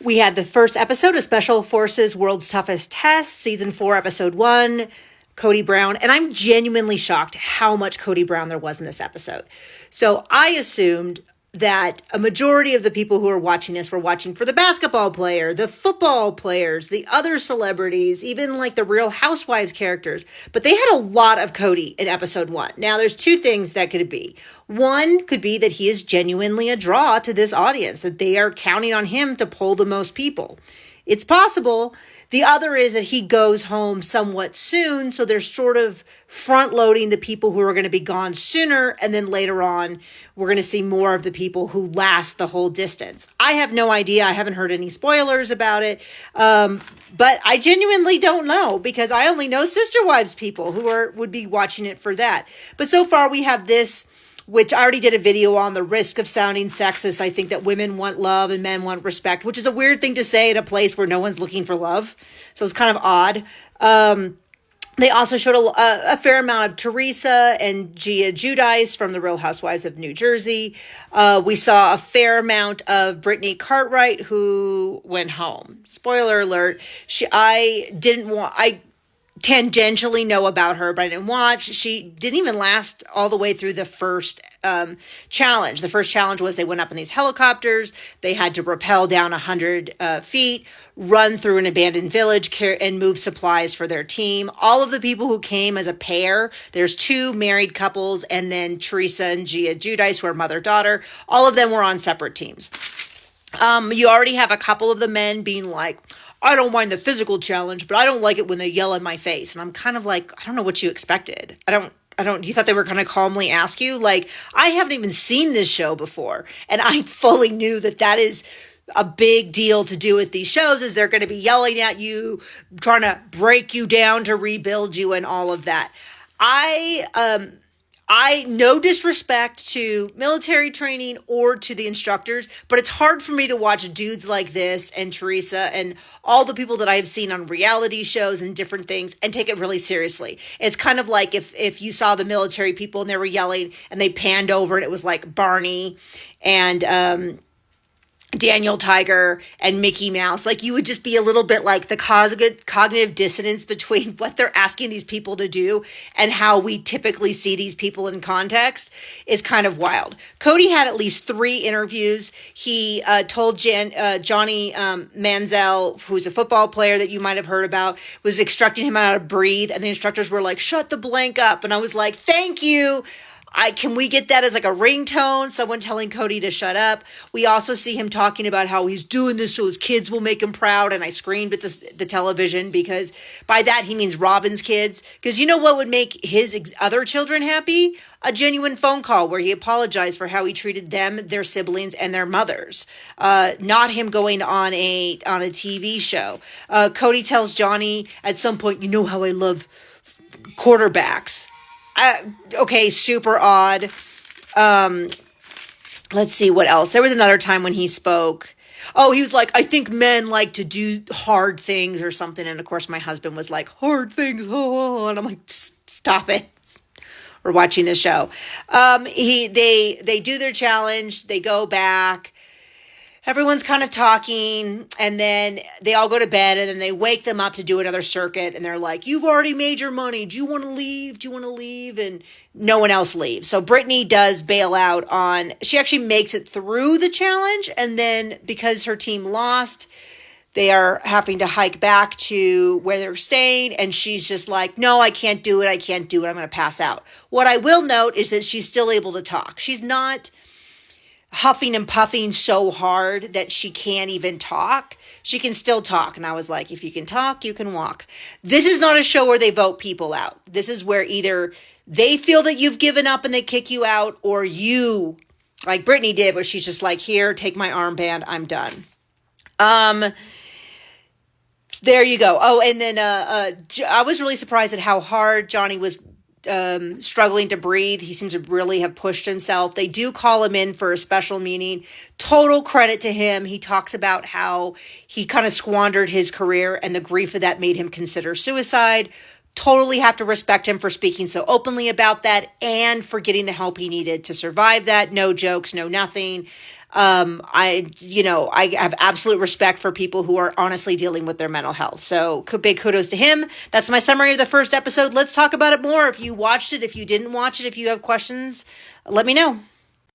We had the first episode of Special Forces World's Toughest Test, Season 4, Episode 1, Cody Brown. And I'm genuinely shocked how much Cody Brown there was in this episode. So I assumed that a majority of the people who are watching this were watching for the basketball player, the football players, the other celebrities, even like the Real Housewives characters. But they had a lot of Cody in episode 1. Now, there's two things that could be. One could be that he is genuinely a draw to this audience, that they are counting on him to pull the most people. It's possible. The other is that he goes home somewhat soon, so they're sort of front-loading the people who are going to be gone sooner, and then later on, we're going to see more of the people who last the whole distance. I have no idea. I haven't heard any spoilers about it, but I genuinely don't know, because I only know Sister Wives people who would be watching it for that. But so far, we have this, which I already did a video on, the risk of sounding sexist. I think that women want love and men want respect, which is a weird thing to say at a place where no one's looking for love. So it's kind of odd. They also showed a fair amount of Teresa and Gia Giudice from the Real Housewives of New Jersey. We saw a fair amount of Britney Cartwright, who went home. Spoiler alert. I tangentially know about her, but I didn't watch. She didn't even last all the way through the first challenge. The first challenge was they went up in these helicopters. They had to rappel down 100 feet, run through an abandoned village, and move supplies for their team. All of the people who came as a pair, there's two married couples, and then Teresa and Gia Giudice, who are mother-daughter. All of them were on separate teams. You already have a couple of the men being like, I don't mind the physical challenge, but I don't like it when they yell in my face. And I'm kind of like, I don't know what you expected. You thought they were going to calmly ask you? Like, I haven't even seen this show before. And I fully knew that is a big deal to do with these shows, is they're going to be yelling at you, trying to break you down to rebuild you and all of that. No disrespect to military training or to the instructors, but it's hard for me to watch dudes like this and Teresa and all the people that I've seen on reality shows and different things and take it really seriously. It's kind of like if you saw the military people and they were yelling and they panned over and it was like Barney and Daniel Tiger and Mickey Mouse. Like, you would just be a little bit like the cognitive dissonance between what they're asking these people to do and how we typically see these people in context is kind of wild. Cody had at least 3 interviews. He told Johnny Manziel, who's a football player that you might have heard about, was instructing him how to breathe. And the instructors were like, shut the blank up. And I was like, thank you. Can we get that as like a ringtone? Someone telling Cody to shut up. We also see him talking about how he's doing this so his kids will make him proud. And I screamed at the television, because by that he means Robin's kids. Because you know what would make his other children happy? A genuine phone call where he apologized for how he treated them, their siblings, and their mothers. Not him going on a TV show. Cody tells Johnny at some point, you know how I love quarterbacks. Okay, super odd. Let's see what else. There was another time when he spoke. Oh, he was like, I think men like to do hard things or something. And of course, my husband was like, hard things. Oh, and I'm like, stop it. We're watching the show. They do their challenge. They go back. Everyone's kind of talking, and then they all go to bed, and then they wake them up to do another circuit, and they're like, you've already made your money. Do you want to leave? Do you want to leave? And no one else leaves. So Britney does bail out she actually makes it through the challenge, and then because her team lost, they are having to hike back to where they're staying, and she's just like, no, I can't do it. I'm going to pass out. What I will note is that she's still able to talk. She's not huffing and puffing so hard that she can't even talk. She can still talk. And I was like, if you can talk, you can walk. This is not a show where they vote people out. This is where either they feel that you've given up and they kick you out, or you, like Britney did, where she's just like, here, take my armband, I'm done. There you go. Oh, and then I was really surprised at how hard Johnny was struggling to breathe. He seems to really have pushed himself. They do call him in for a special meeting. Total credit to him. He talks about how he kind of squandered his career and the grief of that made him consider suicide. Totally have to respect him for speaking so openly about that and for getting the help he needed to survive that. No jokes, no nothing. I have absolute respect for people who are honestly dealing with their mental health. So big kudos to him. That's my summary of the first episode. Let's talk about it more. If you watched it, if you didn't watch it, if you have questions, let me know.